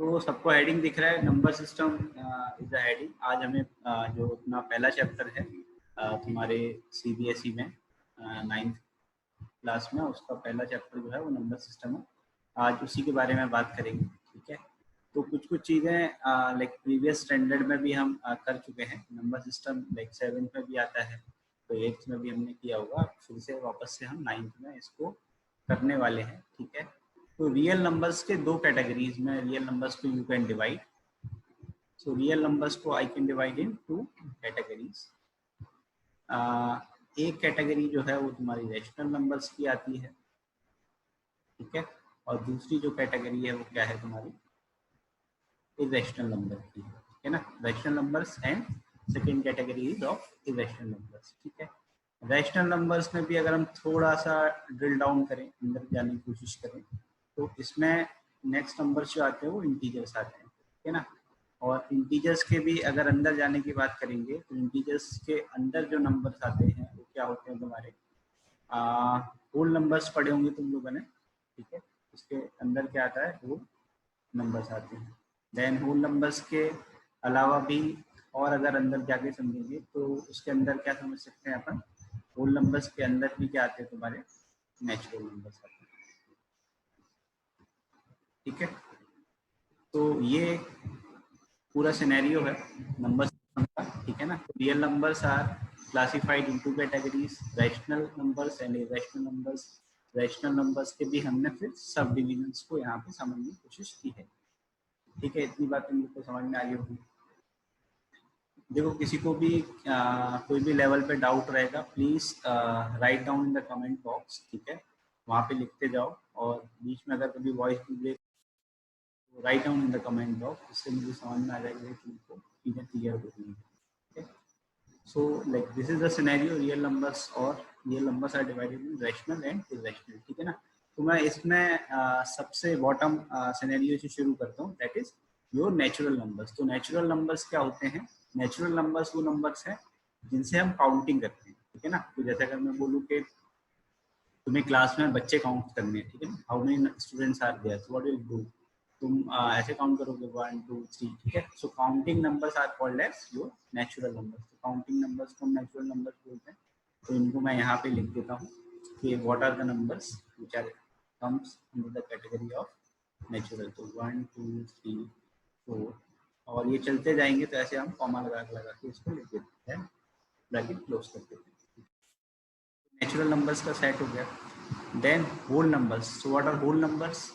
तो सबको हेडिंग दिख रहा है, number system is the heading. आज हमें जो अपना पहला चैप्टर है तुम्हारे सीबीएसई में 9th क्लास में, उसका पहला चैप्टर जो है वो नंबर सिस्टम है। आज उसी के बारे में बात करेंगे, ठीक है। तो कुछ चीज़ें लाइक प्रीवियस स्टैंडर्ड में भी हम कर चुके हैं। नंबर सिस्टम लाइक 7th में भी आता है, तो 8th में भी हमने किया होगा। फिर से वापस से हम 9th में इसको करने वाले हैं, ठीक है। तो रियल नंबर्स के दो कैटेगरीज में रियल नंबर्स को you can divide. So real numbers को I can divide in 2 categories. एक कैटेगरी जो है वो तुम्हारी रैशनल नंबर्स की आती है, ठीक है, और दूसरी जो कैटेगरी है वो क्या है तुम्हारी, इरेशनल नंबर की है, ठीक है ना। Rational numbers and second category is of irrational numbers, ठीक है। रैशनल नंबर्स में भी अगर हम थोड़ा सा ड्रिल डाउन करें, अंदर जाने की कोशिश करें, तो इसमें नेक्स्ट नंबर्स जो आते हैं वो इंटीजर्स आते हैं, ठीक है ना। और इंटीजर्स के भी अगर अंदर जाने की बात करेंगे तो इंटीजर्स के अंदर जो नंबर्स आते हैं वो क्या होते हैं तुम्हारे, होल नंबर्स पढ़े होंगे तुम लोगों ने, ठीक है। इसके अंदर क्या आता है, होल नंबर्स आते हैं। देन होल नंबर्स के अलावा भी और अगर अंदर जाके समझेंगे तो उसके अंदर क्या समझ सकते हैं अपन, होल नंबर्स के अंदर भी क्या आते हैं तुम्हारे, नेचुरल नंबर्स आते हैं, ठीक है। तो ये पूरा सिनेरियो है नंबर सिस्टम का, ठीक है ना। Real numbers are classified into categories, rational numbers and irrational numbers. Rational numbers के भी हमने फिर सब डिविजन्स को यहाँ पे समझने की कोशिश की है, ठीक है। इतनी बात तुम लोग को समझ में आ गई होगी। देखो किसी को भी कोई भी लेवल पे डाउट रहेगा, please right down in the comment box, ठीक है। वहाँ पे लिखते जाओ, और बीच में अगर कभी voice break, write down in the comment box, इससे मुझे समझ में आ जाएगा कि तुमको चीज़ें क्लियर हो रही है। So like this is the scenario, real numbers और real numbers are divided in rational and irrational, ठीक है ना। तो मैं इसमें सबसे बॉटम सिनेरियो से शुरू करता हूँ, that is your natural numbers. तो नेचुरल नंबर्स क्या होते हैं, नेचुरल नंबर्स वो नंबर्स हैं जिनसे हम काउंटिंग करते हैं, ठीक है ना। तो जैसे अगर मैं बोलूँ कि तुम्हें क्लास में बच्चे काउंट करने हैं, ठीक है ना, how many students are there, so what will do, तुम ऐसे काउंट करोगे 1 2 3, ठीक है। So counting numbers are called as your natural numbers. तो काउंटिंग नंबर्स को नेचुरल नंबर्स बोलते हैं। तो इनको मैं यहाँ पे लिख देता हूँ कि what are the numbers which are comes in the category of natural. तो 1 2 3 4, और ये चलते जाएंगे, तो ऐसे हम कॉमा लगा के इसको लिख देते हैं, ब्रैकेट क्लोज कर देते हैं। नेचुरल नंबर्स का सेट हो गया। Then whole numbers. So what are whole numbers,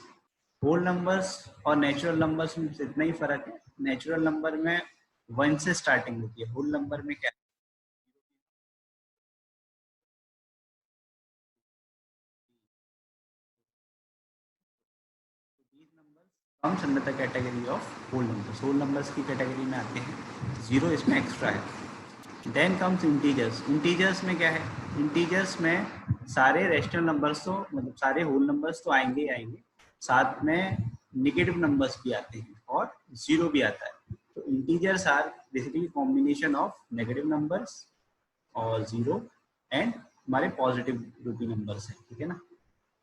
whole numbers और नेचुरल नंबर्स में इतना ही फर्क है, नेचुरल नंबर में 1 से स्टार्टिंग होती है, होल नंबर में क्या comes under the category of whole numbers. Whole numbers की कैटेगरी में आते हैं, 0 इसमें एक्स्ट्रा है। Then comes integers. इंटीजर्स में क्या है, इंटीजर्स में सारे रैशनल नंबर्स तो मतलब सारे होल नंबर्स तो आएंगे ही आएंगे, साथ में नेगेटिव नंबर्स भी आते हैं और 0 भी आता है। तो integers are basically combination of negative numbers और 0 एंड हमारे पॉजिटिव जो भी नंबर्स हैं, ठीक है ना।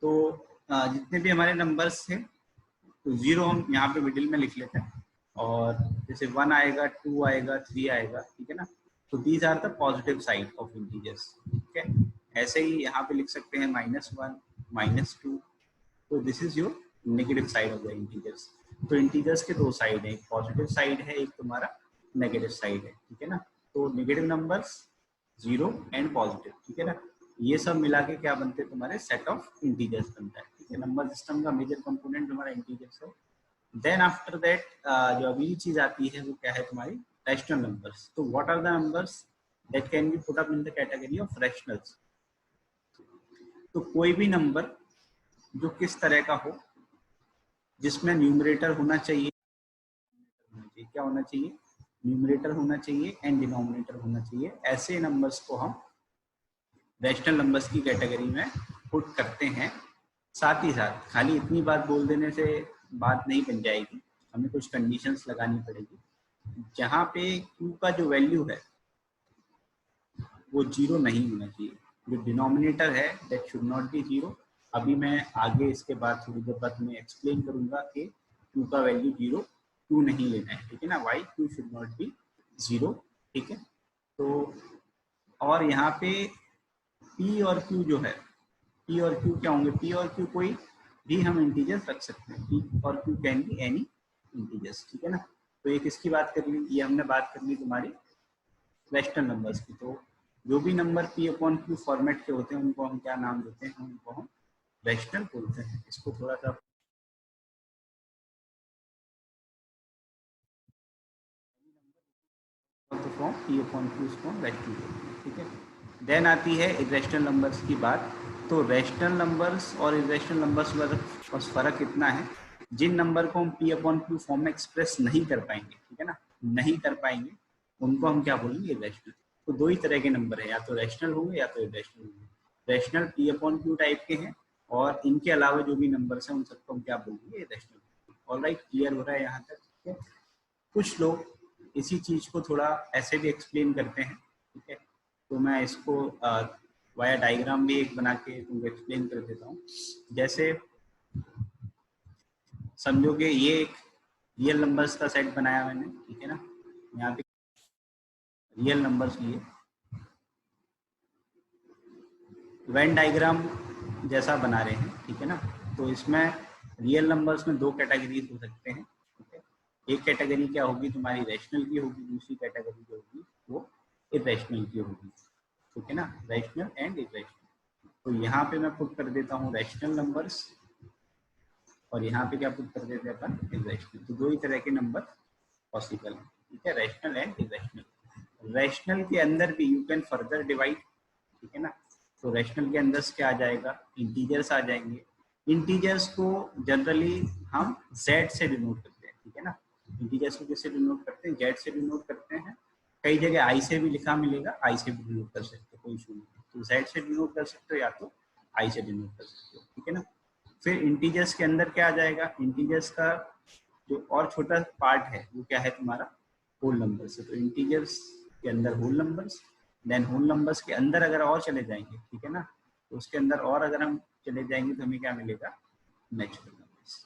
तो जितने भी हमारे नंबर्स हैं, तो 0 हम यहाँ पे मिडिल में लिख लेते हैं, और जैसे 1 आएगा, 2 आएगा, 3 आएगा, ठीक है ना। तो these are the positive side of integers, ठीक है। ऐसे ही यहाँ पे लिख सकते हैं -1 -2, तो this is your negative side of the integers. तो इंटीजर्स के दो साइड है, एक पॉजिटिव साइड है, एक तुम्हारा नेगेटिव साइड है, ठीक है ना। तो नेगेटिव नंबर्स 0 एंड पॉजिटिव, ठीक है ना, ये सब मिला के क्या बनते हैं तुम्हारे, सेट ऑफ इंटीजर्स बनता है, ठीक है। नंबर सिस्टम का मेजर कंपोनेंट तुम्हारा इंटीजर्स है। देन आफ्टर दैट जो अगली चीज आती है वो क्या है तुम्हारी, रैशनल नंबर्स। तो what are the numbers that can be put up in the category of rationals. तो कोई भी नंबर जो किस तरह का हो, जिसमें न्यूमरेटर होना चाहिए, क्या होना चाहिए, न्यूमरेटर होना चाहिए एंड डिनोमिनेटर होना चाहिए, ऐसे नंबर्स को हम रैशनल नंबर्स की कैटेगरी में पुट करते हैं। साथ ही साथ खाली इतनी बात बोल देने से बात नहीं बन जाएगी, हमें कुछ कंडीशंस लगानी पड़ेगी। जहाँ पे q का जो वैल्यू है वो 0 नहीं होना चाहिए, जो डिनोमिनेटर है दैट शुड नॉट बी 0। अभी मैं आगे इसके बाद थोड़ी देर बाद में एक्सप्लेन करूंगा कि q का वैल्यू 0 क्यू नहीं लेना है, ठीक है ना, why q should not be 0, ठीक है। तो और यहाँ पे पी और क्यू जो है, पी और क्यू क्या होंगे, पी और क्यू कोई भी हम इंटीजर्स रख सकते हैं, पी और Q can be any integers, ठीक है ना। तो एक इसकी बात कर ली, ये हमने बात कर ली तुम्हारी रैशनल नंबर्स की। तो जो भी number P upon Q format के होते हैं उनको हम क्या नाम देते हैं, उनको हम रैशनल बोलते हैं। इसको थोड़ा सा फॉर्म पी अपॉन क्यू इसको हम रैशनल बोलते हैं, ठीक है। देन आती है इरेशनल नंबर्स की बात। तो रैशनल नंबर्स और इरेशनल नंबर्स में बस फर्क इतना है, जिन नंबर को हम पी अपॉन क्यू फॉर्म में एक्सप्रेस नहीं कर पाएंगे, ठीक है ना, नहीं कर पाएंगे, उनको हम क्या बोलेंगे, इरेशनल। तो दो ही तरह के नंबर है, या तो रैशनल होंगे या तो इरेशनल होंगे। Rational P upon Q type के हैं, और इनके अलावा जो भी नंबर्स हैं उन सबको हम क्या बोलेंगे, इरेशनल। ऑलराइट, क्लियर हो रहा है यहाँ तक, ठीक है। कुछ लोग इसी चीज को थोड़ा ऐसे भी एक्सप्लेन करते हैं, ठीक है। तो मैं इसको वाया डायग्राम भी एक बना के तुमको एक्सप्लेन कर देता हूँ। जैसे समझो कि ये एक रियल नंबर्स का सेट बनाया मैंने, ठीक है ना, यहाँ पे रियल नंबर्स लिए वेन डायग्राम जैसा बना रहे हैं, ठीक है ना। तो इसमें रियल नंबर्स में दो कैटेगरीज हो सकते हैं, ठीक है। एक कैटेगरी क्या होगी, तुम्हारी रैशनल की होगी, दूसरी कैटेगरी जो होगी वो इरेशनल की होगी, ठीक है ना, रैशनल एंड इरेशनल। तो यहाँ पे मैं पुट कर देता हूँ रैशनल नंबर्स, और यहाँ पे क्या पुट कर देते हैं अपन, इरेशनल। तो दो ही तरह के नंबर पॉसिबल है, ठीक है, रैशनल एंड इरेशनल। रैशनल के अंदर भी यू कैन फर्दर डिवाइड, ठीक है ना। तो रैशनल के अंदर क्या आ जाएगा, इंटीजर्स आ जाएंगे। इंटीजर्स को जनरली हम जेड से डिनोट करते हैं, ठीक है ना। इंटीजर्स को किससे डिनोट करते हैं, जेड से डिनोट करते हैं। कई जगह आई से भी लिखा मिलेगा, आई से भी डिनोट कर सकते हो, कोई इशू नहीं। तो जेड से डिनोट कर सकते हो या तो आई से डिनोट कर सकते हो, ठीक है ना। फिर इंटीजर्स के अंदर क्या आ जाएगा, इंटीजर्स का जो और छोटा पार्ट है वो क्या है तुम्हारा, होल नंबर्स है। तो इंटीजर्स के अंदर whole numbers, then whole numbers के अंदर अगर और चले जाएंगे, ठीक है ना, तो उसके अंदर और अगर हम चले जाएंगे तो हमें क्या मिलेगा, नेचुरल नंबर्स।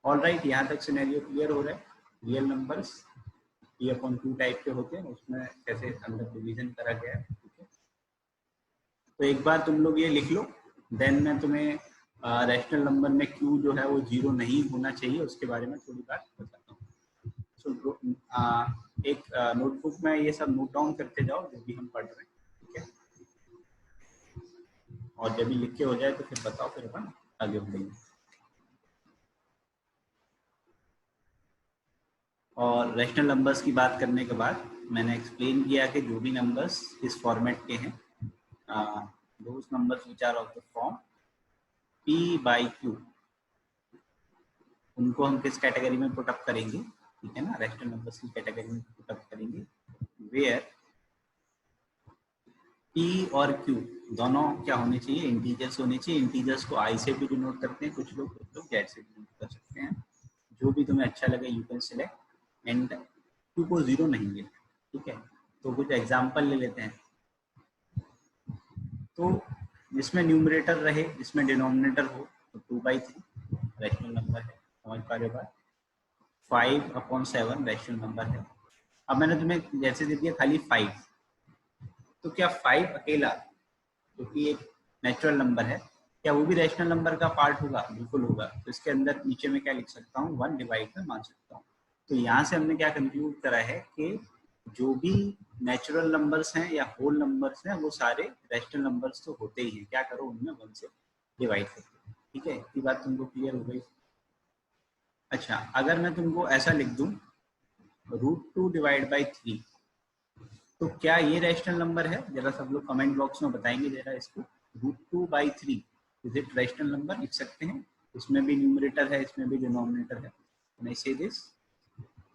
ऑलराइट, यहाँ तक सिनेरियो क्लियर हो रहा है। Real numbers P upon Q type के होते हैं, उसमें कैसे अंदर डिवीजन करा गया है, ठीक है। तो एक बार तुम लोग ये लिख लो, देन मैं तुम्हें रैशनल नंबर में क्यू जो है वो 0 नहीं होना चाहिए उसके बारे में थोड़ी बात बताता हूँ। सो एक नोटबुक में ये सब नोट डाउन करते जाओ जो भी हम पढ़ रहे हैं, ठीक है। और जब भी लिख के हो जाए तो फिर बताओ, फिर अपन आगे बढ़ेंगे। और रैशनल नंबर्स की बात करने के बाद मैंने एक्सप्लेन किया कि जो भी नंबर्स इस फॉर्मेट के हैं, those numbers which are of the form p by q, उनको हम किस कैटेगरी में पुट अप करेंगे, ठीक है ना, रैशनल नंबर्स की कैटेगरी में पुट अप करेंगे, वेयर p और q दोनों क्या होने चाहिए, इंटीजर्स होने चाहिए। इंटीजर्स को i से भी डिनोट करते हैं कुछ लोग z से डिनोट कर सकते हैं, जो भी तुम्हें अच्छा लगे you can select. And q को 0 नहीं है, ठीक है। तो कुछ एग्जांपल ले लेते हैं। तो जिसमें न्यूमरेटर रहे, जिसमें डिनोमिनेटर हो, तो 2/3 रैशनल नंबर है, समझ पा रहे हो बात। 5/7 रैशनल नंबर है। अब मैंने तुम्हें जैसे दे दिया खाली 5, तो क्या 5 अकेला जो कि एक नेचुरल नंबर है, क्या वो भी रैशनल नंबर का पार्ट होगा, बिल्कुल होगा। तो इसके अंदर नीचे में क्या लिख सकता हूँ, 1 डिवाइड में मान सकता हूँ। तो यहाँ से हमने क्या कंक्लूड करा है कि जो भी नेचुरल नंबर्स हैं या होल नंबर्स हैं वो सारे रैशनल नंबर्स तो होते ही हैं, क्या करो उनमें 1 से डिवाइड करते हैं, ठीक है। ये बात तुमको क्लियर हो गई। अच्छा, अगर मैं तुमको ऐसा लिख दूं √2 डिवाइड बाई 3, तो क्या ये रैशनल नंबर है, जरा सब लोग कमेंट बॉक्स में बताएंगे जरा इसको। √2/3 इज इट रैशनल नंबर, लिख सकते हैं। इसमें भी न्यूमरेटर है, इसमें भी डिनोमिनेटर है। नहीं से दिस,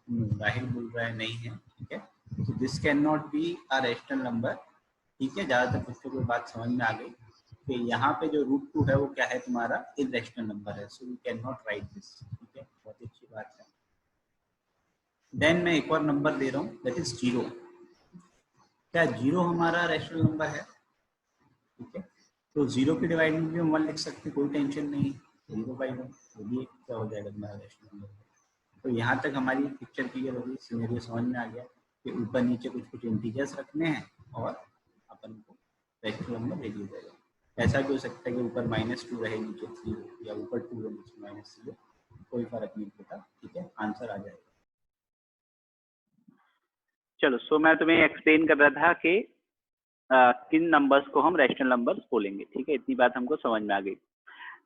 राहिल बोल रहा है नहीं है, ठीक है। तो this can not be a rational number, ठीक है। ज्यादातर बच्चों को बात समझ में आ गई कि यहाँ पे जो √2 है वो क्या है, तुम्हारा इरेशनल नंबर है। So you can not right this, ठीक है, बहुत अच्छी बात है। देन मैं एक और नंबर दे रहा हूँ, दैट इज 0। क्या 0 हमारा रैशनल नंबर है, ठीक है। तो 0 के डिवाइड में भी हम 1 लिख सकते हैं, कोई टेंशन नहीं। 0/1 वो भी क्या हो जाएगा तुम्हारा रैशनल नंबर। तो यहाँ तक हमारी पिक्चर क्लियर होगी, सिनेरियो समझ में आ गया कि ऊपर नीचे कुछ कुछ इंटीजर्स रखने हैं और अपन को रैशनल नंबर दे दिया जाएगा। ऐसा भी हो सकता है कि ऊपर -2 रहे नीचे 3 हो, या ऊपर 2 रहे नीचे -3 हो, कोई फर्क नहीं पड़ता। ठीक है, आंसर आ जाएगा। चलो, सो मैं तुम्हें एक्सप्लेन कर रहा था कि किन नंबर्स को हम रैशनल नंबर्स बोलेंगे। ठीक है, इतनी बात हमको समझ में आ गई।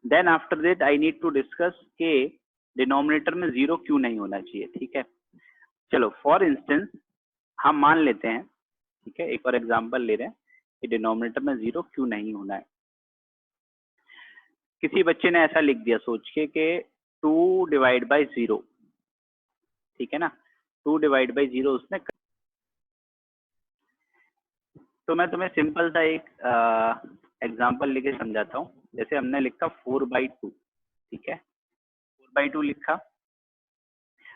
Then after that I need to discuss के डिनोमिनेटर में 0 क्यों नहीं होना चाहिए। ठीक है, चलो फॉर इंस्टेंस हम मान लेते हैं, ठीक है, एक और एग्जांपल ले रहे हैं कि डिनोमिनेटर में 0 क्यों नहीं होना है। किसी बच्चे ने ऐसा लिख दिया सोच के कि 2 डिवाइड बाई 0, ठीक है ना, 2 डिवाइड बाई 0 उसने। तो मैं तुम्हें सिंपल सा एक एग्जांपल लेके समझाता हूँ। जैसे हमने लिखा 4/2, ठीक है, 4/2 लिखा,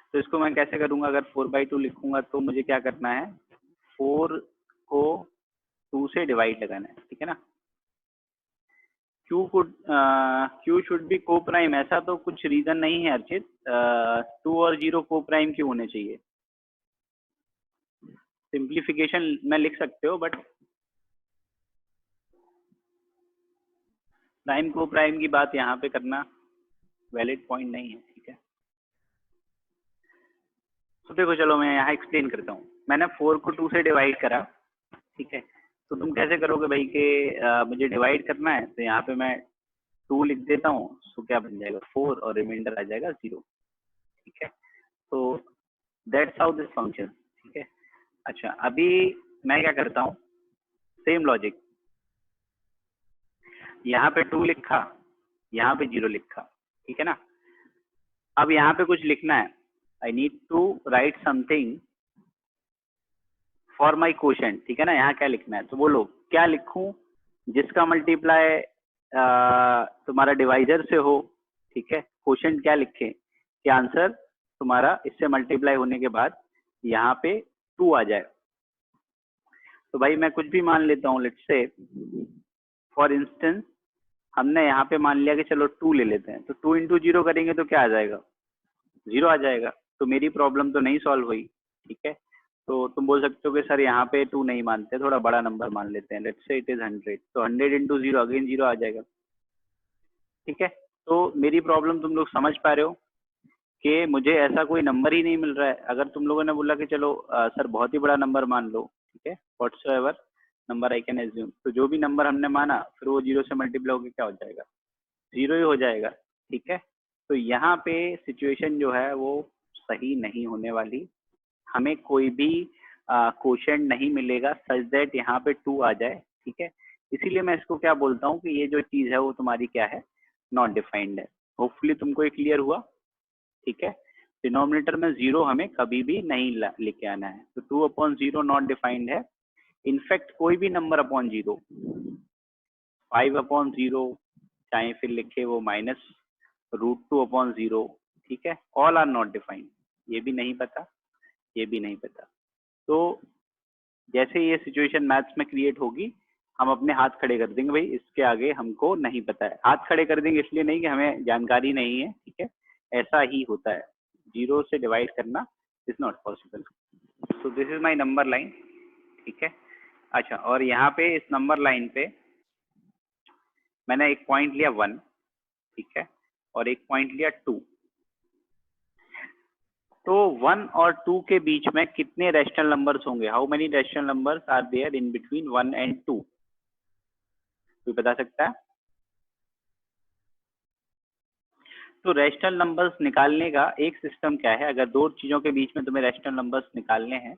तो इसको मैं कैसे करूंगा? अगर 4/2 लिखूंगा तो मुझे क्या करना है, 4 को 2 से डिवाइड लगाना है। ठीक है ना, क्यू शुड बी को प्राइम, ऐसा तो कुछ रीजन नहीं है अर्चित। 2 और 0 को प्राइम क्यों होने चाहिए? सिंप्लीफिकेशन में लिख सकते हो, बट प्राइम को प्राइम की बात यहाँ पे करना वैलिड पॉइंट नहीं है। ठीक है, तो देखो, चलो मैं यहाँ एक्सप्लेन करता हूँ। मैंने 4 को 2 से डिवाइड करा, ठीक है, तो तुम कैसे करोगे भाई कि मुझे डिवाइड करना है, तो यहाँ पे मैं 2 लिख देता हूँ, तो क्या बन जाएगा 4 और रिमाइंडर आ जाएगा 0। ठीक है, तो दैट्स हाउ दिस फंक्शन। ठीक है, अच्छा अभी मैं क्या करता हूँ, सेम लॉजिक, यहाँ पे 2 लिखा, यहाँ पे 0 लिखा। ठीक है ना, अब यहाँ पे कुछ लिखना है, I need to write something for my quotient. ठीक है ना, यहाँ क्या लिखना है, तो बोलो क्या लिखूं जिसका मल्टीप्लाई तुम्हारा डिवाइजर से हो। ठीक है, क्वोशेंट क्या लिखे कि आंसर तुम्हारा इससे मल्टीप्लाई होने के बाद यहाँ पे 2 आ जाए। तो भाई मैं कुछ भी मान लेता हूँ, लेट्स से फॉर इंस्टेंस हमने यहाँ पे मान लिया कि चलो 2 ले लेते हैं, तो 2 इंटू 0 करेंगे तो क्या आ जाएगा, 0 आ जाएगा। तो मेरी प्रॉब्लम तो नहीं सॉल्व हुई। ठीक है, तो तुम बोल सकते हो कि सर यहाँ पे 2 नहीं मानते, थोड़ा बड़ा नंबर मान लेते हैं, लेट्स से इट इज 100, तो 100 इंटू 0 अगेन 0 आ जाएगा। ठीक है, तो मेरी प्रॉब्लम तुम लोग समझ पा रहे हो कि मुझे ऐसा कोई नंबर ही नहीं मिल रहा है। अगर तुम लोगों ने बोला कि चलो सर बहुत ही बड़ा नंबर मान लो, ठीक है, whatsoever number I can assume, तो जो भी नंबर हमने माना फिर वो 0 से मल्टीप्लाई होकर क्या हो जाएगा, 0 ही हो जाएगा। ठीक है, तो यहाँ पे सिचुएशन जो है वो सही नहीं होने वाली, हमें कोई भी क्वोशेंट नहीं मिलेगा सच दैट यहाँ पे 2 आ जाए। ठीक है, इसीलिए मैं इसको क्या बोलता हूँ कि ये जो चीज है वो तुम्हारी क्या है, नॉट डिफाइंड है। होपफुली तुमको ये क्लियर हुआ। ठीक है, डिनोमिनेटर में 0 हमें कभी भी नहीं लेके आना है, तो 2/0 नॉट डिफाइंड है। इनफैक्ट कोई भी नंबर अपॉन 0, 5/0, चाहे फिर लिखे वो -√2/0, ठीक है, ऑल आर नॉट डिफाइंड। ये भी नहीं पता, ये भी नहीं पता। तो जैसे ये सिचुएशन मैथ्स में क्रिएट होगी, हम अपने हाथ खड़े कर देंगे, भाई इसके आगे हमको नहीं पता है। हाथ खड़े कर देंगे इसलिए नहीं कि हमें जानकारी नहीं है। ठीक है, ऐसा ही होता है, 0 से डिवाइड करना is not possible. So this is my number line. ठीक है, अच्छा, और यहाँ पे इस नंबर लाइन पे मैंने एक पॉइंट लिया 1, ठीक है, और एक पॉइंट लिया 2। तो 1 और 2 के बीच में कितने रैशनल नंबर्स होंगे? How many rational numbers are there in between 1 and 2? कोई बता सकता है? तो रैशनल नंबर्स निकालने का एक सिस्टम क्या है, अगर दो चीजों के बीच में तुम्हें रैशनल नंबर्स निकालने हैं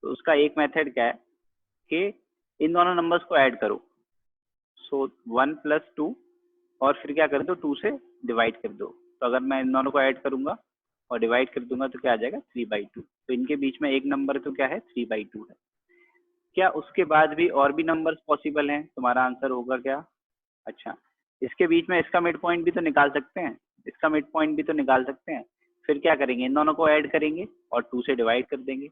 तो उसका एक मेथड क्या है कि इन दोनों नंबर्स को ऐड करो। सो 1 + 2 और फिर क्या कर दो, 2 से डिवाइड कर दो। तो अगर मैं इन दोनों को ऐड करूंगा और डिवाइड कर दूंगा तो क्या आ जाएगा, 3/2। तो इनके बीच में एक नंबर तो क्या है, 3/2 है। क्या उसके बाद भी और भी नंबर्स पॉसिबल हैं? तुम्हारा आंसर होगा क्या? अच्छा, इसके बीच में इसका मिड पॉइंट भी तो निकाल सकते हैं, इसका मिड पॉइंट भी तो निकाल सकते हैं। फिर क्या करेंगे, इन दोनों को ऐड करेंगे और 2 से डिवाइड कर देंगे।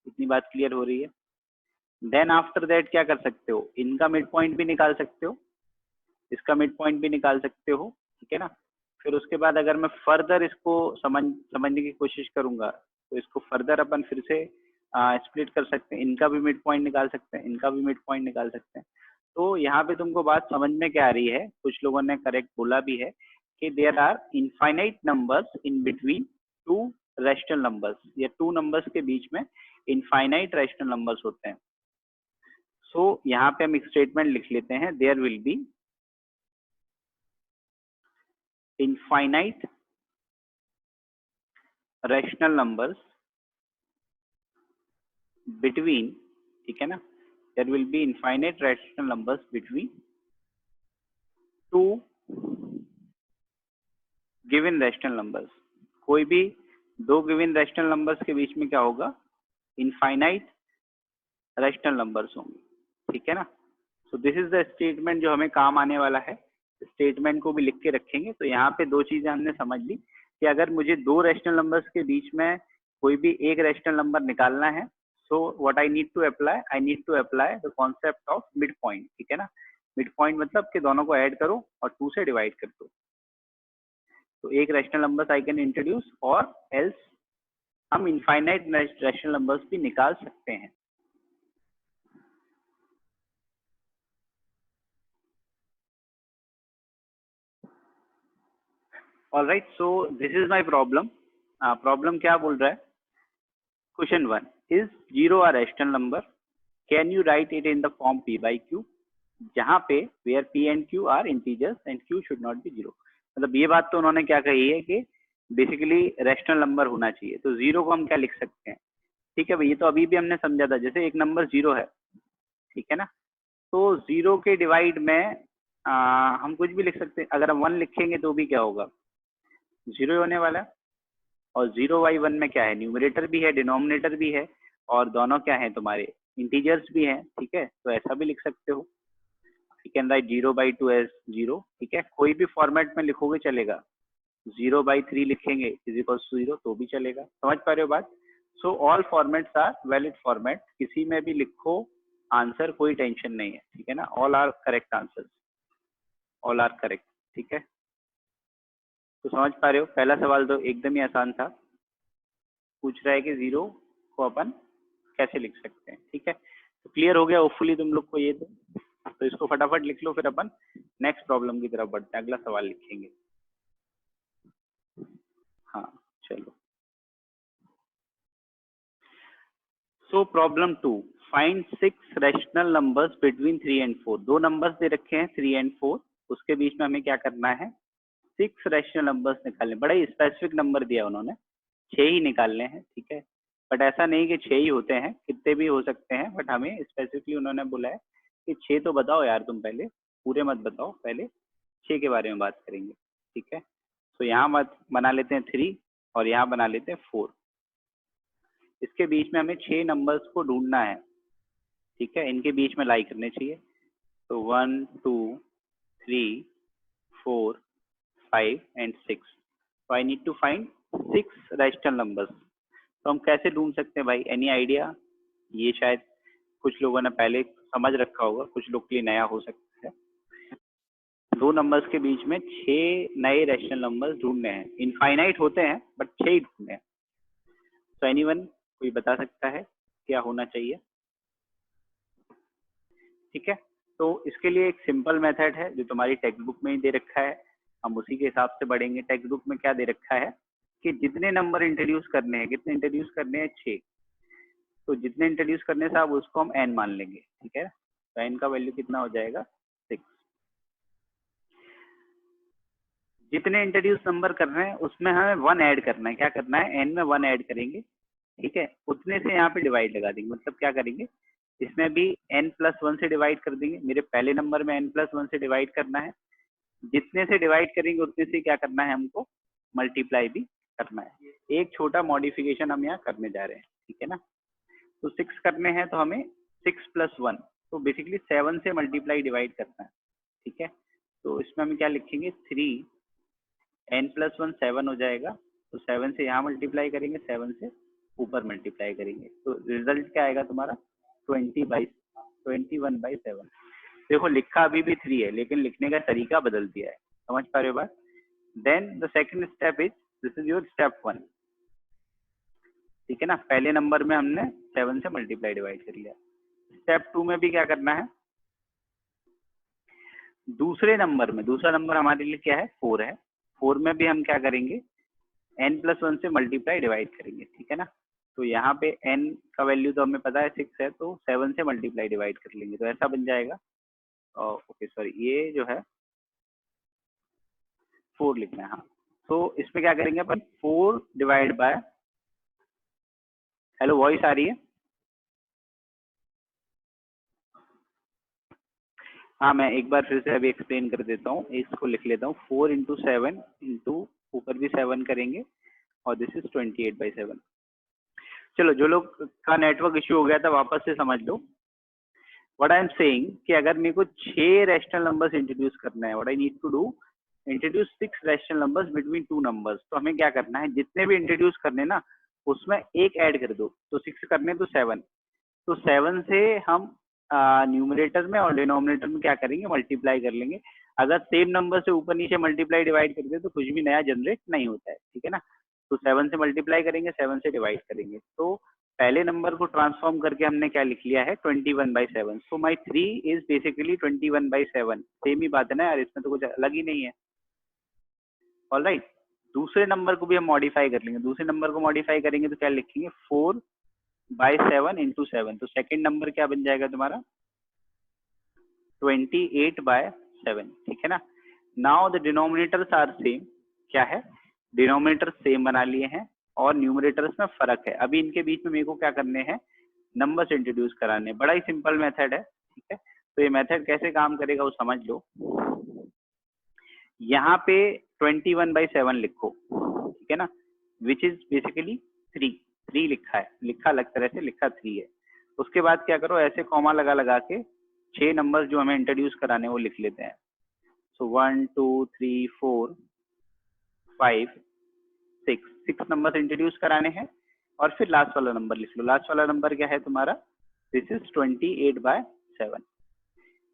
इतनी बात क्लियर हो रही है? देन आफ्टर दैट क्या कर सकते हो, इनका मिड पॉइंट भी निकाल सकते हो, इसका मिड पॉइंट भी निकाल सकते हो। ठीक है ना, फिर उसके बाद अगर मैं फर्दर इसको समझने की कोशिश करूंगा तो इसको फर्दर अपन फिर से स्प्लिट कर सकते हैं, इनका भी मिड पॉइंट निकाल सकते हैं, इनका भी मिड पॉइंट निकाल सकते हैं। तो यहाँ पे तुमको बात समझ में क्या आ रही है, कुछ लोगों ने करेक्ट बोला भी है कि there are infinite numbers in between two rational numbers, या टू नंबर्स के बीच में इनफाइनाइट रैशनल नंबर्स होते हैं। सो यहाँ पे हम एक स्टेटमेंट लिख लेते हैं, there will be infinite rational numbers between, ठीक है ना, there will be infinite rational numbers between two given rational numbers. कोई भी दो गिवन रैशनल नंबर्स के बीच में क्या होगा, इनफाइनाइट रैशनल नंबर्स होंगे, ठीक है ना। सो दिस इज द स्टेटमेंट जो हमें काम आने वाला है। स्टेटमेंट को भी लिख के रखेंगे। तो यहाँ पे दो चीजें हमने समझ ली कि अगर मुझे दो रैशनल नंबर्स के बीच में कोई भी एक रैशनल नंबर निकालना है, so what I need to apply the concept of mid point, ठीक है ना। मिड पॉइंट मतलब कि दोनों को ऐड करो और 2 से डिवाइड कर दो। तो एक rational numbers I can introduce, और एल्स हम इनफाइनाइट रैशनल नंबर्स भी निकाल सकते हैं। Alright, so this is my problem. Problem क्या बोल रहा है, question 1, is 0 a rational number, can you write it in the form p by q, जहां पे where p and q are integers and q should not be 0। मतलब ये बात तो उन्होंने क्या कही है कि बेसिकली रैशनल नंबर होना चाहिए। तो 0 को हम क्या लिख सकते हैं, ठीक है भाई, ये तो अभी भी हमने समझा था। जैसे एक नंबर 0 है, ठीक है ना, तो 0 के डिवाइड में हम कुछ भी लिख सकते हैं। अगर हम 1 लिखेंगे तो भी क्या होगा, 0 होने वाला है। और 0 बाई 1 में क्या है, न्यूमरेटर भी है, डिनोमिनेटर भी है, और दोनों क्या है तुम्हारे इंटीजर्स भी हैं, ठीक है। तो ऐसा भी लिख सकते हो, you can write 0 by 2 as 0, ठीक है। कोई भी फॉर्मेट में लिखोगे चलेगा, 0 बाई 3 लिखेंगे इज इक्वल टू 0 तो भी चलेगा। समझ पा रहे हो बात। So all formats are valid format, किसी में भी लिखो आंसर, कोई टेंशन नहीं है, ठीक है ना। All are correct answer, all are correct, ठीक है। तो समझ पा रहे हो, पहला सवाल तो एकदम ही आसान था। पूछ रहा है कि 0 को अपन कैसे लिख सकते हैं, ठीक है। तो क्लियर हो गया होपफुली तुम लोग को ये। तो इसको फटाफट लिख लो, फिर अपन नेक्स्ट प्रॉब्लम की तरफ बढ़ते हैं, अगला सवाल लिखेंगे। हाँ चलो। So problem 2, find 6 rational numbers between 3 and 4। दो नंबर्स दे रखे हैं 3 and 4, उसके बीच में हमें क्या करना है, 6 रैशनल नंबर्स निकालने। बड़ा ही स्पेसिफिक नंबर दिया उन्होंने, 6 ही निकालने हैं, ठीक है। बट ऐसा नहीं कि 6 ही होते हैं, कितने भी हो सकते हैं, बट हमें स्पेसिफिकली उन्होंने बोला है कि 6 तो बताओ यार तुम, पहले पूरे मत बताओ, पहले 6 के बारे में बात करेंगे, ठीक है। तो यहाँ मत बना लेते हैं 3 और यहाँ बना लेते हैं 4। इसके बीच में हमें 6 नंबर्स को ढूंढना है, ठीक है। इनके बीच में लाई करने चाहिए। तो 1 2 3 4 5 and 6। So I need to find 6 rational numbers। तो हम कैसे ढूंढ सकते हैं भाई, एनी आइडिया। ये शायद कुछ लोगों ने पहले समझ रखा होगा, कुछ लोग के लिए नया हो सकता है। दो नंबर्स के बीच में 6 नए रैशनल नंबर्स ढूंढने हैं। इनफाइनाइट होते हैं बट 6 ही ढूंढने हैं। तो एनीवन कोई बता सकता है क्या होना चाहिए, ठीक है। तो इसके लिए एक सिंपल मेथड है जो तुम्हारी टेक्स्ट बुक में ही दे रखा है, हम उसी के हिसाब से बढ़ेंगे। टेक्स्ट बुक में क्या दे रखा है कि जितने नंबर इंट्रोड्यूस करने हैं, कितने इंट्रोड्यूस करने हैं, 6। तो जितने इंट्रोड्यूस करने से आप उसको हम n मान लेंगे, ठीक है। तो n का वैल्यू कितना हो जाएगा, 6। जितने इंट्रोड्यूस नंबर कर रहे हैं उसमें हमें 1 ऐड करना है। क्या करना है, n में 1 ऐड करेंगे, ठीक है। उतने से यहाँ पे डिवाइड लगा देंगे। मतलब क्या करेंगे, इसमें भी n+1 से डिवाइड कर देंगे। मेरे पहले नंबर में n+1 से डिवाइड करना है। जितने से डिवाइड करेंगे उतने से क्या करना है, हमको मल्टीप्लाई भी करना है। एक छोटा मॉडिफिकेशन हम यहाँ करने जा रहे हैं, ठीक है ना। तो 6 करने हैं तो हमें 6+1, तो बेसिकली 7 से मल्टीप्लाई डिवाइड करना है, ठीक है। तो इसमें हम क्या लिखेंगे, 3 n+1 7 हो जाएगा। तो 7 से यहाँ मल्टीप्लाई करेंगे, 7 से ऊपर मल्टीप्लाई करेंगे, तो रिजल्ट क्या आएगा तुम्हारा, 21/7। देखो लिखा अभी भी 3 है, लेकिन लिखने का तरीका बदल दिया है। समझ पा रहे हो बात। Then the second step is, this is your step 1, ठीक है ना। पहले नंबर में हमने 7 से मल्टीप्लाई डिवाइड कर लिया। स्टेप 2 में भी क्या करना है, दूसरे नंबर में, दूसरा नंबर हमारे लिए क्या है, 4 है, 4 में भी हम क्या करेंगे, n+1 से मल्टीप्लाई डिवाइड करेंगे, ठीक है ना। तो यहाँ पे n का वैल्यू तो हमें पता है 6 है, तो 7 से मल्टीप्लाई डिवाइड कर लेंगे, तो ऐसा बन जाएगा। ओके सॉरी, ये जो है 4 लिखना है, हाँ। तो इसमें क्या करेंगे अपन, 4 डिवाइड बाय, हेलो वॉइस आ रही है? हाँ, मैं एक बार फिर से अभी एक्सप्लेन कर देता हूँ, इसको लिख लेता हूँ। 4 इंटू 7 इंटू ऊपर भी 7 करेंगे, और दिस इज 28/7। चलो, जो लोग का नेटवर्क इश्यू हो गया था वापस से समझ लो। व्हाट आई एम सेइंग कि अगर मेरे को 6 रैशनल नंबर्स इंट्रोड्यूस करना है, what I need to do, introduce 6 rational numbers between 2 numbers. तो हमें क्या करना है, जितने भी इंट्रोड्यूस करने ना, उसमें एक ऐड कर दो। तो 6 करने तो 7, तो 7 से हम न्यूमरेटर में और डिनोमिनेटर में क्या करेंगे, मल्टीप्लाई कर लेंगे। अगर सेम नंबर से ऊपर नीचे मल्टीप्लाई डिवाइड कर दे तो कुछ भी नया जनरेट नहीं होता है, ठीक है ना। तो 7 से मल्टीप्लाई करेंगे, 7 से डिवाइड करेंगे। तो पहले नंबर को ट्रांसफॉर्म करके हमने क्या लिख लिया है, 21/7। सो माई 3 इज बेसिकली 21/7। सेम ही बात है ना यार, इसमें तो कुछ अलग ही नहीं है। ऑलराइट, दूसरे नंबर को भी हम मॉडिफाई कर लेंगे। दूसरे नंबर को मॉडिफाई करेंगे तो क्या लिखेंगे, 4/7 इंटू 7। तो सेकेंड नंबर क्या बन जाएगा तुम्हारा, 28/7, ठीक है ना। Now the denominators are same, क्या है, डिनोमिनेटर सेम बना लिए हैं और न्यूमरेटर्स में फर्क है। अभी इनके बीच में मेरे को क्या करने हैं, नंबर्स इंट्रोड्यूस कराने। बड़ा ही सिंपल मेथड है, ठीक है। तो ये मेथड कैसे काम करेगा वो समझ लो। यहाँ पे 21/7 लिखो, ठीक है ना, विच इज बेसिकली 3 लिखा है, लिखा अलग तरह से, लिखा 3 है। उसके बाद क्या करो, ऐसे कॉमा लगा लगा के 6 नंबर जो हमें इंट्रोड्यूस कराने वो लिख लेते हैं। सो 1 2 3 4 5 6 नंबर इंट्रोड्यूस कराने हैं, और फिर लास्ट वाला नंबर लिख लो। लास्ट वाला नंबर क्या है तुम्हारा, दिस इज 28/7।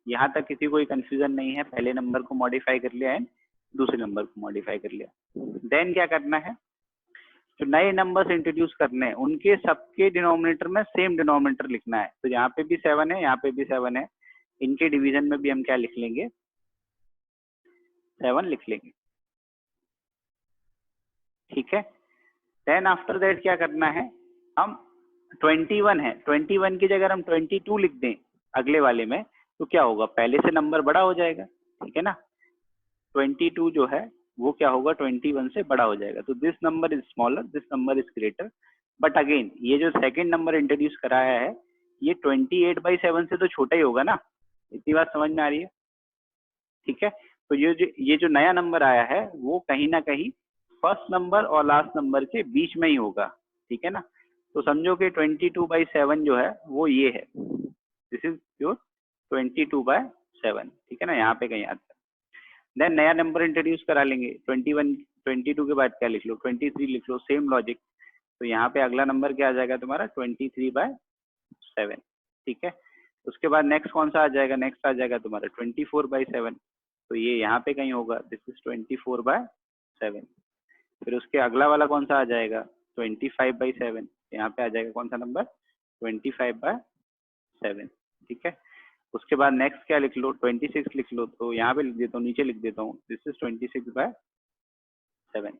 यहाँ तक किसी कोई कंफ्यूजन नहीं है, पहले नंबर को मॉडिफाई कर लिया एंड दूसरे नंबर को मॉडिफाई कर लिया। देन क्या करना है, जो नए नंबर्स इंट्रोड्यूस करने हैं उनके सबके डिनोमिनेटर में सेम डिनोमिनेटर लिखना है। तो यहाँ पे भी 7 है, यहाँ पे भी 7 है, इनके डिवीजन में भी हम क्या लिख लेंगे, 7 लिख लेंगे, ठीक है। देन आफ्टर दैट क्या करना है, हम 21 है, 21 की जगह हम 22 लिख दें अगले वाले में, तो क्या होगा, पहले से नंबर बड़ा हो जाएगा, ठीक है ना। 22 जो है वो क्या होगा, 21 से बड़ा हो जाएगा। तो this number is smaller, this number is greater. But again ये जो सेकंड नंबर इंट्रोड्यूस कराया है, ये 28/7 से तो छोटा ही होगा ना, इतनी बात समझ में आ रही है, ठीक है। तो ये जो नया नंबर आया है वो कहीं ना कहीं फर्स्ट नंबर और लास्ट नंबर के बीच में ही होगा, ठीक है ना। तो समझो कि 22/7 जो है वो ये है, दिस इज योर 22/7, ठीक है ना, यहाँ पे कहीं आता है। देन नया नंबर इंट्रोड्यूस करा लेंगे, 21 22 के बाद क्या लिख लो, 23 लिख लो, सेम लॉजिक। तो यहाँ पे अगला नंबर क्या आ जाएगा तुम्हारा, 23/7, ठीक है। उसके बाद नेक्स्ट कौन सा आ जाएगा, नेक्स्ट आ जाएगा तुम्हारा 24/7। तो ये यहाँ पे कहीं होगा, दिस इज 24/7। फिर उसके अगला वाला कौन सा आ जाएगा, 25/7। यहाँ पे आ जाएगा कौन सा नंबर, 25/7, ठीक है। उसके बाद नेक्स्ट क्या लिख लो, 26 लिख लो। तो यहाँ पे लिख देता हूँ, नीचे लिख देता हूँ, दिस इज 26/7।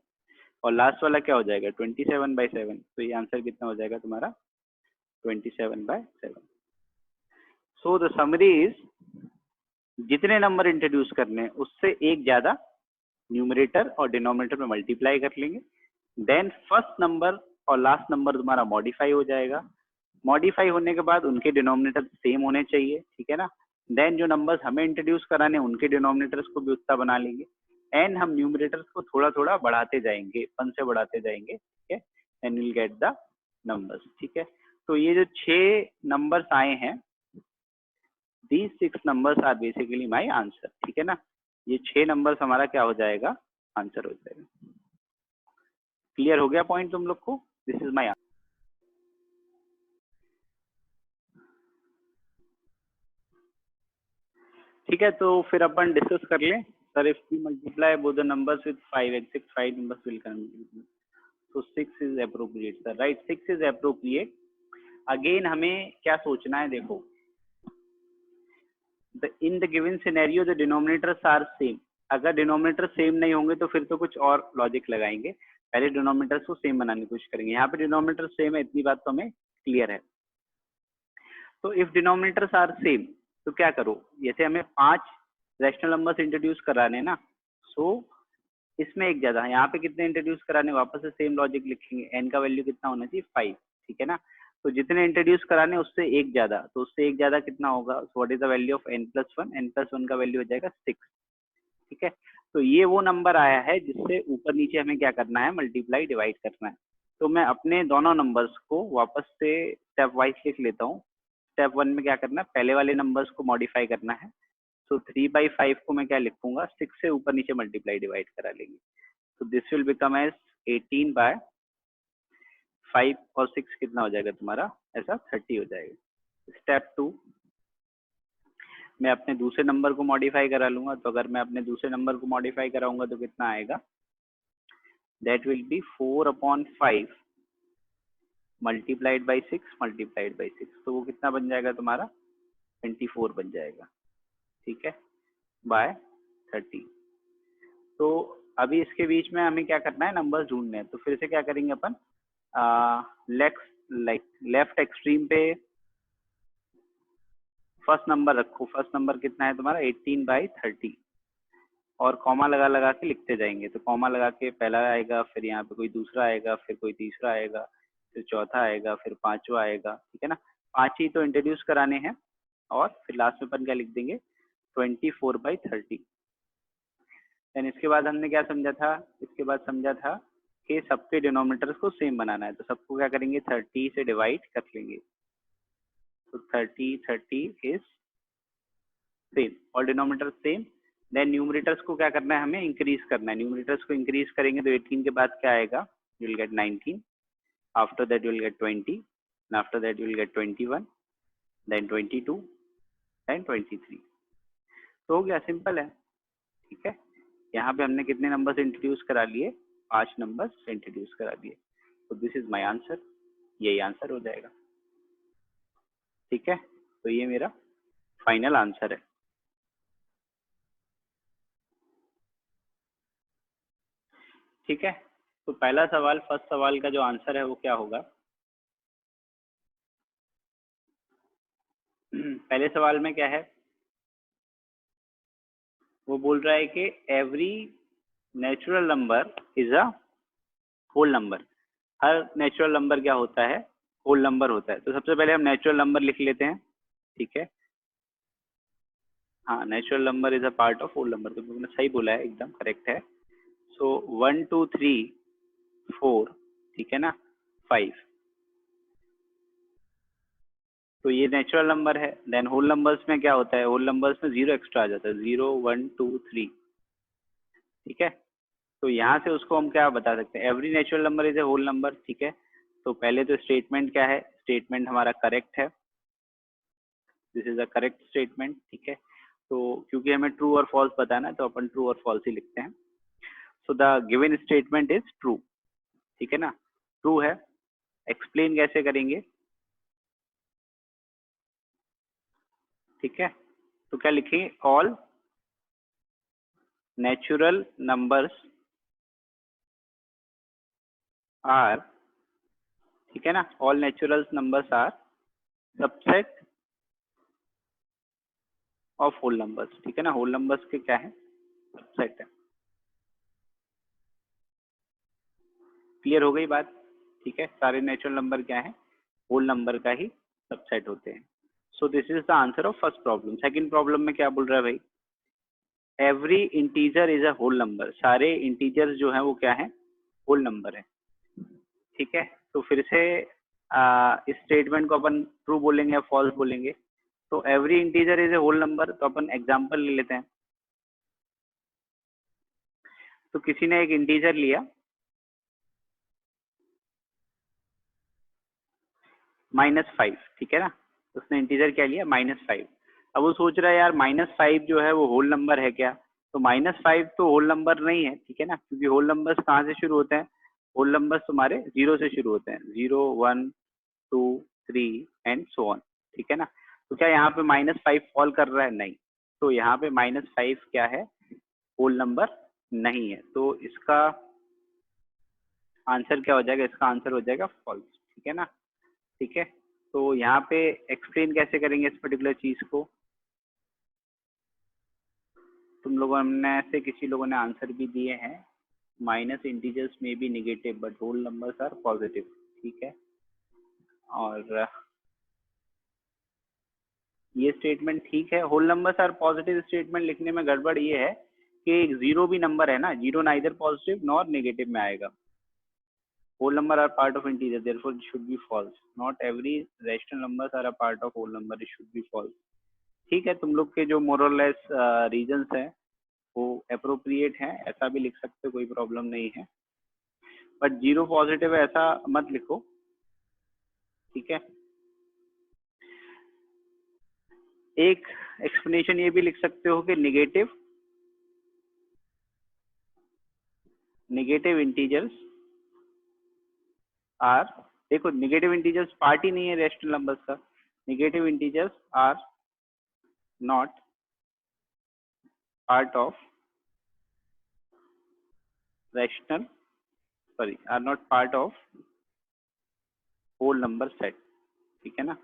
और लास्ट वाला क्या हो जाएगा, 27/7। तो ये आंसर कितना हो जाएगा तुम्हारा, 27/7। सो द समरी इज, जितने नंबर इंट्रोड्यूस करने हैं उससे एक ज्यादा न्यूमरेटर और डिनोमिनेटर में मल्टीप्लाई कर लेंगे। देन फर्स्ट नंबर और लास्ट नंबर तुम्हारा मॉडिफाई हो जाएगा। मॉडिफाई होने के बाद उनके डिनोमिनेटर सेम होने चाहिए, ठीक है ना। देन जो नंबर्स हमें इंट्रोड्यूस कराने उनके डिनोमिनेटर्स को भी उतना बना लेंगे, एंड हम न्यूमरेटर्स को थोड़ा थोड़ा बढ़ाते जाएंगे, 1 से बढ़ाते जाएंगे, ठीक है, and will get the numbers, ठीक है। तो ये जो 6 नंबर्स आए हैं, these 6 numbers are basically my answer, ठीक है ना। ये 6 नंबर्स हमारा क्या हो जाएगा, आंसर हो जाएगा। क्लियर हो गया पॉइंट तुम लोग को, दिस इज माई, ठीक है। तो फिर अपन डिस्कस कर लें Sir, if we multiply both the numbers with 5 and 6, 5 numbers will come. So 6 is appropriate, sir. Right, 6 is appropriate. Again हमें क्या सोचना है, देखो, in the given scenario the denominators are same. अगर डिनोमिनेटर सेम नहीं होंगे तो फिर तो कुछ और लॉजिक लगाएंगे, पहले डिनोमिनेटर्स को सेम बनाने की कोशिश करेंगे. यहाँ पे डिनोमिनेटर सेम है, इतनी बात तो हमें क्लियर है. तो इफ डिनोमिनेटर्स आर सेम तो क्या करो, जैसे हमें 5 रैशनल नंबर्स इंट्रोड्यूस कराने ना, सो इसमें एक ज्यादा, यहाँ पे कितने इंट्रोड्यूस कराने, वापस से सेम लॉजिक लिखेंगे. एन का वैल्यू कितना होना चाहिए, 5. ठीक है ना. तो जितने इंट्रोड्यूस कराने उससे एक ज्यादा, तो उससे एक ज्यादा कितना होगा, what is the value of n+1. n+1 का वैल्यू हो जाएगा 6. ठीक है. तो ये वो नंबर आया है जिससे ऊपर नीचे हमें क्या करना है, मल्टीप्लाई डिवाइड करना है. तो मैं अपने दोनों नंबर्स को वापस से स्टेप वाइज लिख लेता हूँ. स्टेप 1 में क्या करना है, पहले वाले नंबर्स को मॉडिफाई करना है. सो 3/5 को मैं क्या लिखूंगा, 6 से ऊपर नीचे मल्टीप्लाई डिवाइड करा लेंगे. तो दिस विल बिकम एज 18/5 और 6 कितना हो जाएगा तुम्हारा, ऐसा 30 हो जाएगा. स्टेप 2 मैं अपने दूसरे नंबर को मॉडिफाई करा लूंगा. तो अगर मैं अपने दूसरे नंबर को मॉडिफाई कराऊंगा तो कितना आएगा, that will be 4/5 multiplied by 6 multiplied by 6. तो वो कितना बन जाएगा तुम्हारा, 24 बन जाएगा. ठीक है, बाय 30. तो अभी इसके बीच में हमें क्या करना है, नंबर्स ढूंढने हैं. तो फिर से क्या करेंगे अपन, लेफ्ट एक्सट्रीम पे फर्स्ट नंबर रखो. फर्स्ट नंबर कितना है तुम्हारा, 18/30, और कॉमा लगा लगा के लिखते जाएंगे. तो कॉमा लगा के पहला आएगा, फिर यहाँ पे कोई दूसरा आएगा, फिर कोई तीसरा आएगा, फिर चौथा आएगा, फिर पांचवा आएगा. ठीक है ना, 5 ही तो इंट्रोड्यूस कराने हैं. और फिर लास्ट में अपन क्या लिख देंगे, 24/30. देन इसके बाद हमने क्या समझा था, इसके बाद समझा था कि सबके डिनोमिनेटर्स को सेम बनाना है. तो सबको क्या करेंगे, 30 से डिवाइड कर लेंगे. तो 30 इज सेम, और डिनोमिनेटर सेम. देन न्यूमरेटर्स को क्या करना है, हमें इंक्रीज करना है. न्यूमरेटर्स को इंक्रीज करेंगे तो 18 के बाद क्या आएगा, you will get 19. After that you will get 20, and after that you will get 21, then 22, then 23. तो हो गया, सिंपल है. ठीक है, यहाँ पे हमने कितने नंबर्स इंट्रोड्यूस करा लिए, 5 नंबर्स इंट्रोड्यूस करा लिए. तो दिस इज माय आंसर, यही आंसर हो जाएगा. ठीक है, तो ये मेरा फाइनल आंसर है. ठीक है, तो पहला सवाल, फर्स्ट सवाल का जो आंसर है वो क्या होगा. पहले सवाल में क्या है, वो बोल रहा है कि every natural number is a whole number. हर नेचुरल नंबर क्या होता है, होल नंबर होता है. तो सबसे पहले हम नेचुरल नंबर लिख लेते हैं. ठीक है, हाँ, natural number is a part of whole number. तो तुमने सही बोला है, एकदम करेक्ट है. सो 1 2 3 4, ठीक है ना, 5. तो ये नेचुरल नंबर है. देन होल नंबर्स में क्या होता है, होल नंबर्स में 0 एक्स्ट्रा आ जाता है, 0 1 2 3. ठीक है, तो यहाँ से उसको हम क्या बता सकते हैं, every natural number is a whole number. ठीक है, तो पहले तो स्टेटमेंट क्या है, स्टेटमेंट हमारा करेक्ट है, this is a correct statement. ठीक है, तो क्योंकि हमें ट्रू और फॉल्स बताना है तो अपन ट्रू और फॉल्स ही लिखते हैं. So the given statement is true. ठीक है ना, ट्रू है. एक्सप्लेन कैसे करेंगे, ठीक है, तो क्या लिखेंगे, ऑल नेचुरल नंबर्स आर, ठीक है ना, all natural numbers are subset of whole numbers. ठीक है ना, होल नंबर्स के क्या है, सबसेट है. क्लियर हो गई बात. ठीक है, सारे नेचुरल नंबर क्या है, होल नंबर का ही सबसेट होते हैं. So this is the answer of first problem. Second problem में क्या बोल रहा है भाई, every integer is a whole number. सारे इंटीजर्स जो है वो क्या है, होल नंबर है. ठीक है, तो फिर से इस स्टेटमेंट को अपन ट्रू बोलेंगे या फॉल्स बोलेंगे. तो every integer is a whole number, तो अपन एग्जांपल ले लेते हैं. तो किसी ने एक इंटीजर लिया -5, ठीक है ना, उसने इंटीजर क्या लिया, -5. अब वो सोच रहा है यार -5 जो है वो होल नंबर है क्या. तो -5 तो होल नंबर नहीं है, ठीक है ना, क्योंकि होल नंबर्स कहाँ से शुरू होते हैं, होल नंबर्स तुम्हारे 0 से शुरू होते हैं, 0 1 2 3 एंड सो ऑन, ठीक है ना। तो क्या यहाँ पे -5 फॉल कर रहा है, नहीं, तो यहाँ पे -5 क्या है, होल नंबर नहीं है, तो इसका आंसर क्या हो जाएगा, इसका आंसर हो जाएगा फॉल्स, ठीक है ना। ठीक है, तो यहाँ पे एक्सप्लेन कैसे करेंगे इस पर्टिकुलर चीज को, तुम लोगों ने से किसी लोगों ने आंसर भी दिए हैं, माइनस इंटीजर्स में be negative but whole numbers are positive, ठीक है। और ये स्टेटमेंट ठीक है, whole numbers are positive statement लिखने में गड़बड़ ये है कि एक जीरो भी नंबर है ना, zero neither positive nor negative में आएगा। whole number are part of integer, therefore it should be false. Not every rational numbers are a part of whole number, it should be false. ठीक है, तुम लोग के जो मोरलेस रीजंस है वो अप्रोप्रिएट है, ऐसा भी लिख सकते हो, कोई प्रॉब्लम नहीं है, बट जीरो पॉजिटिव है ऐसा मत लिखो, ठीक है। एक एक्सप्लेनेशन ये भी लिख सकते हो कि नेगेटिव इंटीजर्स आर, देखो नेगेटिव इंटीजर्स पार्ट ही नहीं है रेशनल नंबर्स का, negative integers are not part of rational, sorry, are not part of whole number set, ठीक है ना।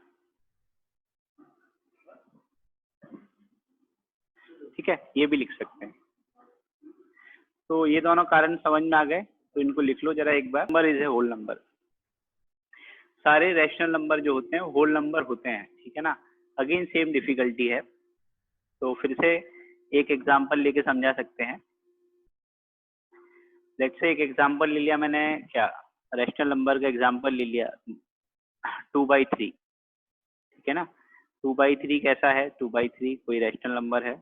ठीक है, ये भी लिख सकते हैं। तो ये दोनों कारण समझ में आ गए, तो इनको लिख लो जरा एक बार। Number is a whole number, सारे रैशनल नंबर जो होते हैं होल नंबर होते हैं, ठीक है ना। अगेन सेम डिफिकल्टी है, तो फिर से एक एग्जांपल लेके समझा सकते हैं। लेट्स से एक एग्जांपल ले लिया मैंने, क्या रैशनल नंबर का एग्जांपल ले लिया 2/3, ठीक है ना। 2/3 कैसा है, 2/3 कोई रैशनल नंबर है,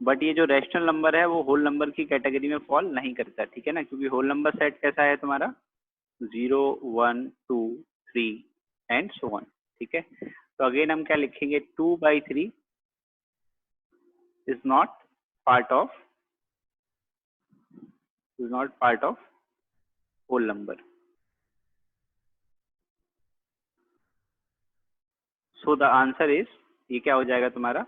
बट ये जो रैशनल नंबर है वो होल नंबर की कैटेगरी में फॉल नहीं करता, ठीक है ना, क्योंकि होल नंबर सेट कैसा है तुम्हारा 0 1 2 3 एंड सो ऑन, ठीक है। तो अगेन हम क्या लिखेंगे, 2/3 is not part of whole number, so the answer is, ये क्या हो जाएगा तुम्हारा,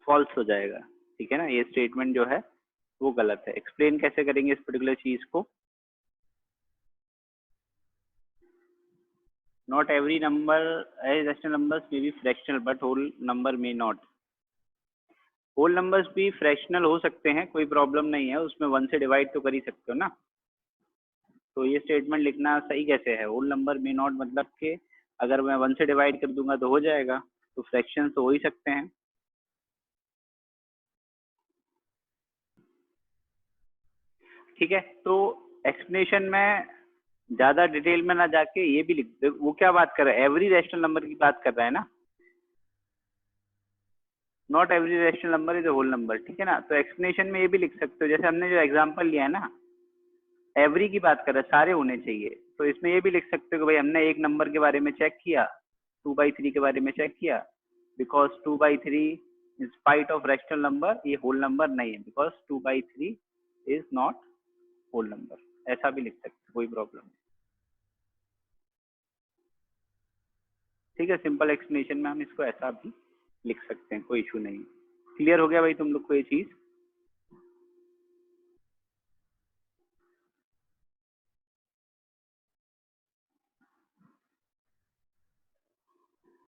फॉल्स हो जाएगा, ठीक है ना। ये स्टेटमेंट जो है वो गलत है। एक्सप्लेन कैसे करेंगे इस पर्टिकुलर चीज को, not every number rational numbers may be fractional but whole number may not, whole numbers भी फ्रैक्शनल हो सकते हैं, कोई प्रॉब्लम नहीं है, उसमें 1 से डिवाइड तो कर ही सकते हो ना। तो ये स्टेटमेंट लिखना सही कैसे है, होल नंबर मे नॉट मतलब कि अगर मैं 1 से डिवाइड कर दूंगा तो हो जाएगा, तो फ्रैक्शन तो हो ही सकते हैं। ठीक है, तो एक्सप्लेनेशन में ज्यादा डिटेल में ना जाके ये भी लिख दे, वो क्या बात कर रहा है, एवरी रैशनल नंबर की बात कर रहा है ना, not every rational number is a whole number, ठीक है ना। तो एक्सप्लेनेशन में ये भी लिख सकते हो, जैसे हमने जो एग्जांपल लिया है ना, एवरी की बात कर रहा है, सारे होने चाहिए, तो इसमें ये भी लिख सकते हो कि भाई हमने एक नंबर के बारे में चेक किया, 2/3 के बारे में चेक किया, because 2/3 in spite of rational number ये होल नंबर नहीं है, because 2/3 is not whole number, ऐसा भी लिख सकते हो, कोई प्रॉब्लम नहीं। ठीक है, सिंपल एक्सप्लेनेशन में हम इसको ऐसा भी लिख सकते हैं, कोई इशू नहीं। क्लियर हो गया भाई तुम लोग को ये चीज।